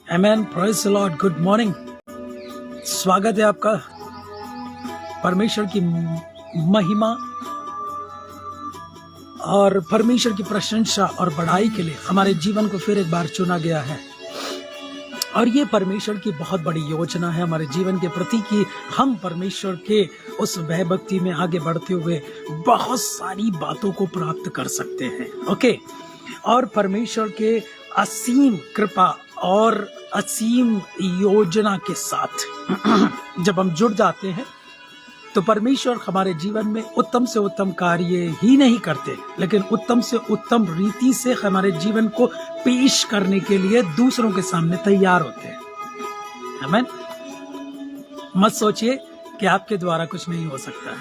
Amen, praise the Lord, good morning. स्वागत है आपका परमेश्वर की महिमा और परमेश्वर की प्रशंसा और बढ़ाई के लिए हमारे जीवन को फिर एक बार चुना गया है। और ये परमेश्वर की बहुत बड़ी योजना है हमारे जीवन के प्रति कि हम परमेश्वर के उस भयभक्ति में आगे बढ़ते हुए बहुत सारी बातों को प्राप्त कर सकते हैं। ओके, और परमेश्वर के असीम कृपा और असीम योजना के साथ जब हम जुड़ जाते हैं तो परमेश्वर हमारे जीवन में उत्तम से उत्तम कार्य ही नहीं करते, लेकिन उत्तम से उत्तम रीति से हमारे जीवन को पेश करने के लिए दूसरों के सामने तैयार होते हैं। आमीन। मत सोचिए कि आपके द्वारा कुछ नहीं हो सकता है।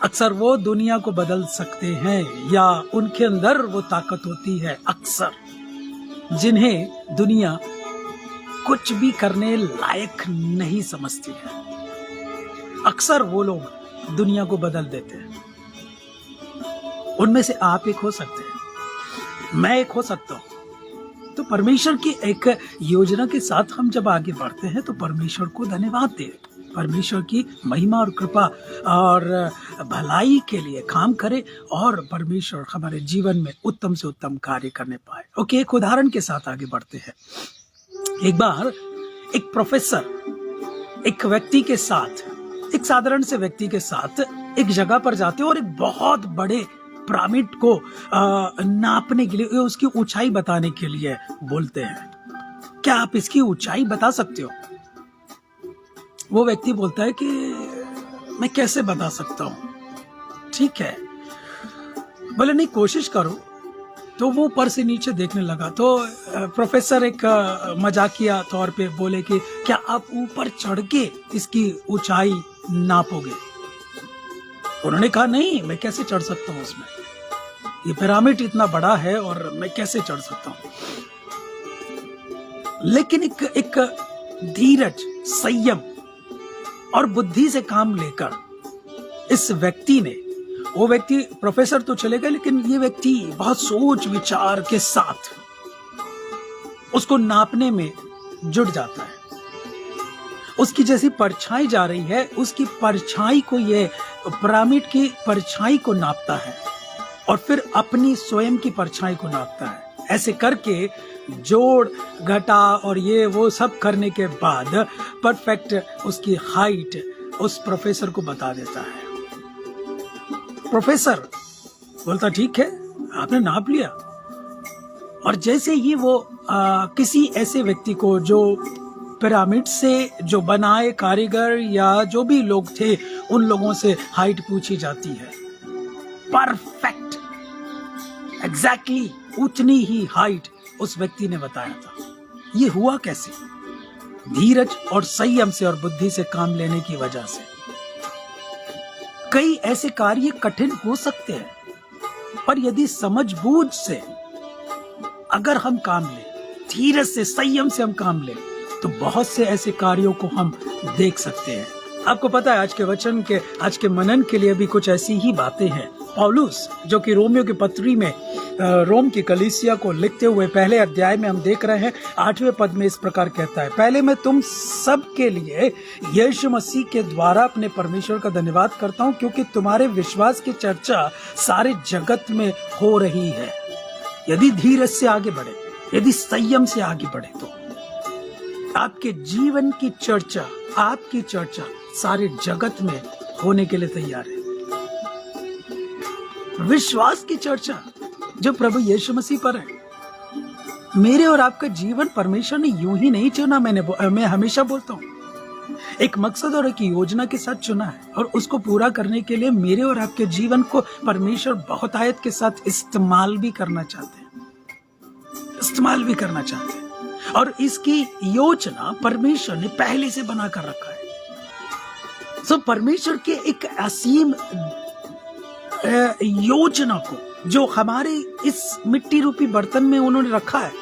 अक्सर वो दुनिया को बदल सकते हैं या उनके अंदर वो ताकत होती है अक्सर जिन्हें दुनिया कुछ भी करने लायक नहीं समझती है। अक्सर वो लोग दुनिया को बदल देते हैं। उनमें से आप एक हो सकते हैं, मैं एक हो सकता हूं। तो परमेश्वर की एक योजना के साथ हम जब आगे बढ़ते हैं तो परमेश्वर को धन्यवाद दें, परमेश्वर की महिमा और कृपा और भलाई के लिए काम करे और परमेश्वर हमारे जीवन में उत्तम से उत्तम कार्य करने पाए। ओके, एक उदाहरण के साथ आगे बढ़ते हैं। एक बार एक प्रोफेसर एक व्यक्ति के साथ, एक साधारण से व्यक्ति के साथ एक जगह पर जाते हैं और एक बहुत बड़े पिरामिड को नापने के लिए, उसकी ऊंचाई बताने के लिए बोलते हैं। क्या आप इसकी ऊंचाई बता सकते हो? वो व्यक्ति बोलता है कि मैं कैसे बता सकता हूँ। ठीक है, बोले नहीं, कोशिश करो। तो वो ऊपर से नीचे देखने लगा तो प्रोफेसर एक मजाकिया तौर पे बोले कि क्या आप ऊपर चढ़ के इसकी ऊंचाई नापोगे? उन्होंने कहा नहीं, मैं कैसे चढ़ सकता हूँ उसमें, ये पिरामिड इतना बड़ा है और मैं कैसे चढ़ सकता हूँ। लेकिन एक धीरज, संयम और बुद्धि से काम लेकर इस व्यक्ति ने, वो व्यक्ति प्रोफेसर तो चले गए लेकिन ये व्यक्ति बहुत सोच विचार के साथ उसको नापने में जुट जाता है। उसकी जैसी परछाई जा रही है, उसकी परछाई को, ये पिरामिड की परछाई को नापता है और फिर अपनी स्वयं की परछाई को नापता है। ऐसे करके जोड़ घटा और ये वो सब करने के बाद परफेक्ट उसकी हाइट उस प्रोफेसर को बता देता है। प्रोफेसर बोलता ठीक है, आपने नाप लिया। और जैसे ही वो किसी ऐसे व्यक्ति को जो पिरामिड से जो बनाए कारीगर या जो भी लोग थे उन लोगों से हाइट पूछी जाती है, परफेक्ट एग्जैक्टली उतनी ही हाइट उस व्यक्ति ने बताया था। ये हुआ कैसे? धीरज और संयम से और बुद्धि से काम लेने की वजह से। कई ऐसे कार्य कठिन हो सकते हैं, पर यदि समझबूझ से अगर हम काम लें, धीरज से, संयम से हम काम लें, तो बहुत से ऐसे कार्यों को हम देख सकते हैं। आपको पता है आज के वचन के, आज के मनन के लिए भी कुछ ऐसी ही बातें हैं। पौलुस जो कि रोमियो की पत्री में रोम की कलीसिया को लिखते हुए पहले अध्याय में हम देख रहे हैं 8वें पद में इस प्रकार कहता है, पहले मैं तुम सब के लिए यीशु मसीह के द्वारा अपने परमेश्वर का धन्यवाद करता हूं, क्योंकि तुम्हारे विश्वास की चर्चा सारे जगत में हो रही है। यदि धीरज से आगे बढ़े, यदि संयम से आगे बढ़े तो आपके जीवन की चर्चा, आपकी चर्चा सारे जगत में होने के लिए तैयार है। विश्वास की चर्चा जो प्रभु यीशु मसीह पर है। मेरे और आपका जीवन परमेश्वर ने यूं ही नहीं चुना। मैं हमेशा बोलता हूं, एक मकसद और एक योजना के साथ चुना है और उसको पूरा करने के लिए मेरे और आपके जीवन को परमेश्वर बहुत आयत के साथ इस्तेमाल भी करना चाहते हैं, और इसकी योजना परमेश्वर ने पहले से बनाकर रखा है। सो परमेश्वर के एक असीम योजना को जो हमारे इस मिट्टी रूपी बर्तन में उन्होंने रखा है,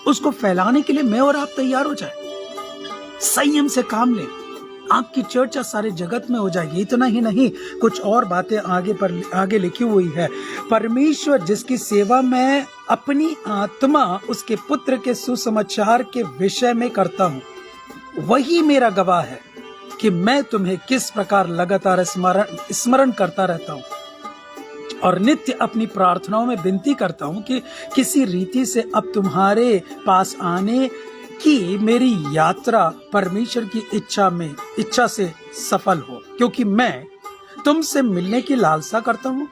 उसको फैलाने के लिए मैं और आप तैयार हो जाए, संयम से काम लें, आपकी चर्चा सारे जगत में हो जाएगी। इतना ही नहीं, कुछ और बातें आगे लिखी हुई है। परमेश्वर जिसकी सेवा में अपनी आत्मा उसके पुत्र के सुसमाचार के विषय में करता हूं। वही मेरा गवाह है कि मैं तुम्हें किस प्रकार लगातार स्मरण करता रहता हूं और नित्य अपनी प्रार्थनाओं में विनती करता हूं कि किसी रीति से अब तुम्हारे पास आने की मेरी यात्रा परमेश्वर की इच्छा से सफल हो, क्योंकि मैं तुमसे मिलने की लालसा करता हूं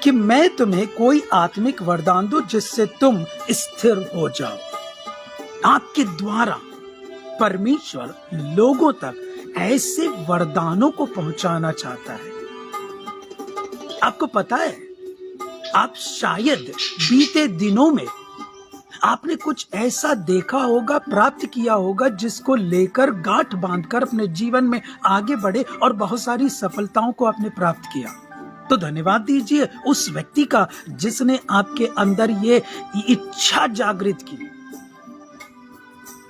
कि मैं तुम्हें कोई आत्मिक वरदान दूं जिससे तुम स्थिर हो जाओ। आपके द्वारा परमेश्वर लोगों तक ऐसे वरदानों को पहुंचाना चाहता है। आपको पता है, आप शायद बीते दिनों में आपने कुछ ऐसा देखा होगा, प्राप्त किया होगा, जिसको लेकर गांठ बांधकर अपने जीवन में आगे बढ़े और बहुत सारी सफलताओं को आपने प्राप्त किया। तो धन्यवाद दीजिए उस व्यक्ति का जिसने आपके अंदर ये इच्छा जागृत की,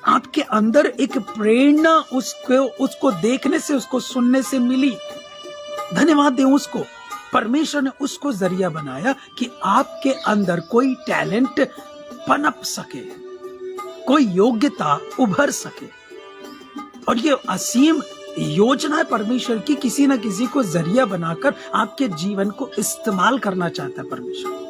आपके अंदर एक प्रेरणा उसको देखने से, उसको सुनने से मिली। धन्यवाद दें उसको। परमेश्वर ने उसको जरिया बनाया कि आपके अंदर कोई टैलेंट पनप सके, कोई योग्यता उभर सके। और ये असीम योजना है परमेश्वर की, किसी न किसी को जरिया बनाकर आपके जीवन को इस्तेमाल करना चाहता है परमेश्वर।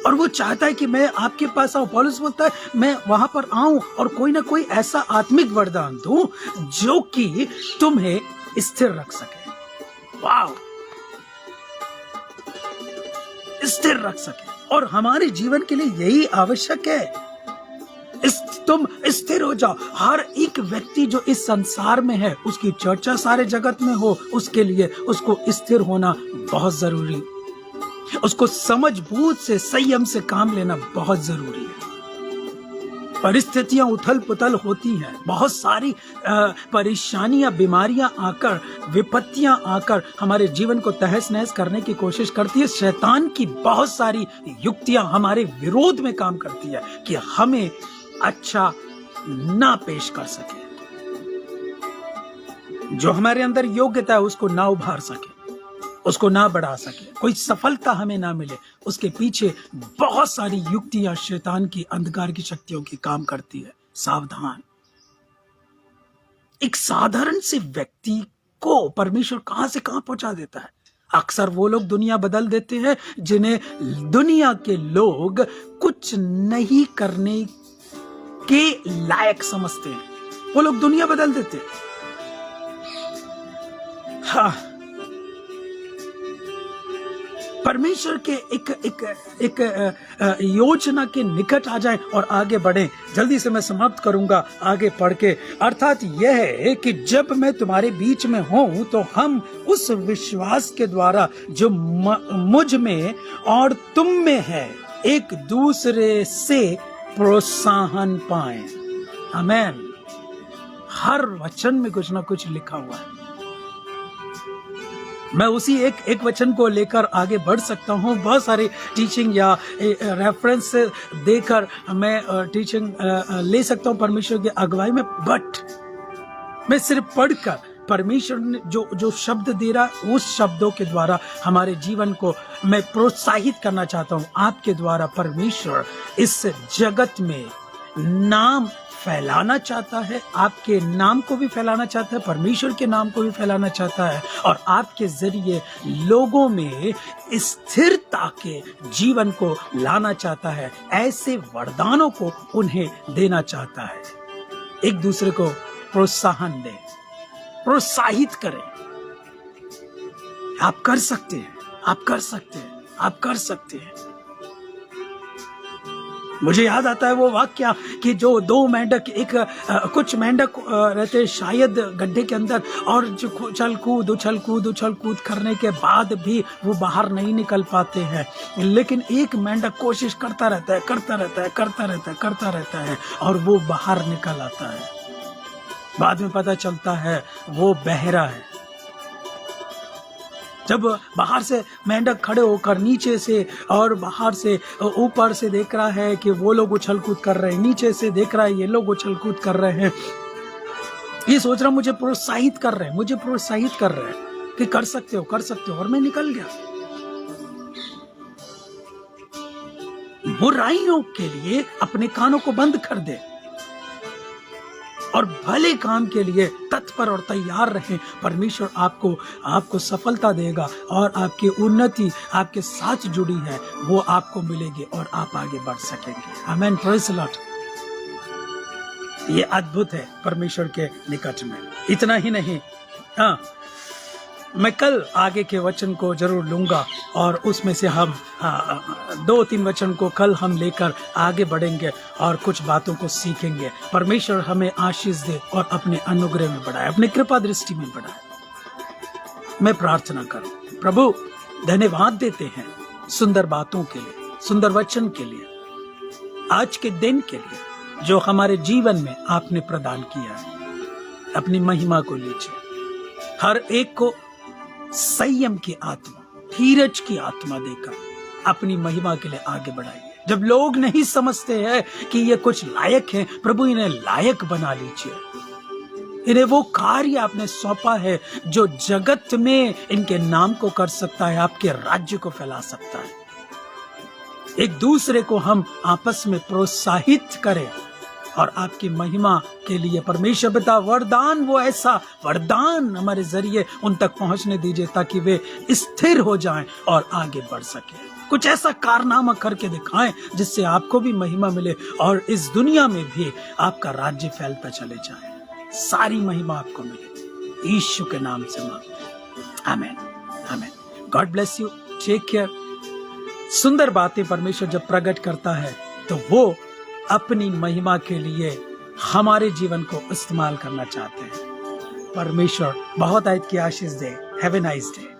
और वो चाहता है कि मैं आपके पास आऊं। पौलुस बोलता है मैं वहां पर आऊं और कोई ना कोई ऐसा आत्मिक वरदान दूं जो कि तुम्हें स्थिर रख सके। वाह, स्थिर रख सके। और हमारे जीवन के लिए यही आवश्यक है। तुम स्थिर हो जाओ। हर एक व्यक्ति जो इस संसार में है, उसकी चर्चा सारे जगत में हो, उसके लिए उसको स्थिर होना बहुत जरूरी, उसको समझ बूझ से, संयम से काम लेना बहुत जरूरी है। परिस्थितियां उथल पुथल होती हैं, बहुत सारी परेशानियां, बीमारियां आकर, विपत्तियां आकर हमारे जीवन को तहस नहस करने की कोशिश करती है। शैतान की बहुत सारी युक्तियां हमारे विरोध में काम करती है कि हमें अच्छा ना पेश कर सके, जो हमारे अंदर योग्यता है उसको ना उभार सके, उसको ना बढ़ा सके, कोई सफलता हमें ना मिले। उसके पीछे बहुत सारी युक्तियां शैतान की, अंधकार की शक्तियों की काम करती है। सावधान। एक साधारण से व्यक्ति को परमेश्वर कहां से कहां पहुंचा देता है। अक्सर वो लोग दुनिया बदल देते हैं जिन्हें दुनिया के लोग कुछ नहीं करने के लायक समझते हैं, वो लोग दुनिया बदल देते हैं। हाँ, परमेश्वर के एक योजना के निकट आ जाएं और आगे बढ़ें। जल्दी से मैं समाप्त करूंगा आगे पढ़ के। अर्थात यह है कि जब मैं तुम्हारे बीच में हूं तो हम उस विश्वास के द्वारा जो मुझ में और तुम में है, एक दूसरे से प्रोत्साहन पाएं। आमीन। हर वचन में कुछ ना कुछ लिखा हुआ है। मैं उसी एक वचन को लेकर आगे बढ़ सकता हूँ। बहुत सारे टीचिंग या रेफरेंस देकर मैं टीचिंग ले सकता हूँ परमेश्वर की अगुवाई में, बट मैं सिर्फ पढ़कर परमेश्वर ने जो शब्द दे रहा है उस शब्दों के द्वारा हमारे जीवन को मैं प्रोत्साहित करना चाहता हूँ। आपके द्वारा परमेश्वर इस जगत में नाम फैलाना चाहता है, आपके नाम को भी फैलाना चाहता है, परमेश्वर के नाम को भी फैलाना चाहता है और आपके जरिए लोगों में स्थिरता के जीवन को लाना चाहता है। ऐसे वरदानों को उन्हें देना चाहता है। एक दूसरे को प्रोत्साहन दें, प्रोत्साहित करें। आप कर सकते हैं, आप कर सकते हैं, आप कर सकते हैं। मुझे याद आता है वो वाक्य कि जो दो मेंढक, कुछ मेंढक रहते शायद गड्ढे के अंदर, और जो उछल कूद करने के बाद भी वो बाहर नहीं निकल पाते हैं, लेकिन एक मेंढक कोशिश करता रहता है और वो बाहर निकल आता है। बाद में पता चलता है वो बहरा है। जब बाहर से मेंढक खड़े होकर नीचे से और बाहर से ऊपर से देख रहा है कि वो लोग उछल कूद कर रहे हैं, नीचे से देख रहा है ये लोग उछल कूद कर रहे हैं, ये सोच रहा मुझे प्रोत्साहित कर रहे हैं कि कर सकते हो, और मैं निकल गया। बुराइयों के लिए अपने कानों को बंद कर दे और भले काम के लिए तत्पर और तैयार रहें। परमेश्वर आपको सफलता देगा और आपकी उन्नति आपके साथ जुड़ी है वो आपको मिलेगी और आप आगे बढ़ सकेंगे। आमेन, प्रेज़ द लॉर्ड। ये अद्भुत है परमेश्वर के निकट में। इतना ही नहीं, हाँ, मैं कल आगे के वचन को जरूर लूंगा और उसमें से हम 2-3 वचन को कल हम लेकर आगे बढ़ेंगे और कुछ बातों को सीखेंगे। परमेश्वर हमें आशीष दे और अपने अनुग्रह में बढ़ाए, अपने कृपा दृष्टि में बढ़ाए। मैं प्रार्थना करूं। प्रभु, धन्यवाद देते हैं सुंदर बातों के लिए, सुंदर वचन के लिए, आज के दिन के लिए जो हमारे जीवन में आपने प्रदान किया है। अपनी महिमा को लीजिए, हर एक को संयम की आत्मा, धीरज की आत्मा देकर अपनी महिमा के लिए आगे बढ़ाइए। जब लोग नहीं समझते हैं कि ये कुछ लायक है, प्रभु इन्हें लायक बना लीजिए। इन्हें वो कार्य आपने सौंपा है जो जगत में इनके नाम को कर सकता है, आपके राज्य को फैला सकता है। एक दूसरे को हम आपस में प्रोत्साहित करें और आपकी महिमा के लिए परमेश्वर पिता वरदान, वो ऐसा वरदान हमारे जरिए उन तक पहुंचने दीजिए ताकि वे स्थिर हो जाएं और आगे बढ़ सके। कुछ ऐसा कारनामा करके दिखाएं जिससे आपको भी महिमा मिले और इस दुनिया में भी आपका राज्य फैलता चले जाए। सारी महिमा आपको मिले, यीशु के नाम से मांगते, आमीन, आमीन। God bless you, take care. सुंदर बातें परमेश्वर जब प्रकट करता है तो वो अपनी महिमा के लिए हमारे जीवन को इस्तेमाल करना चाहते हैं। परमेश्वर बहुत आयत की आशीष दे। Have a nice day.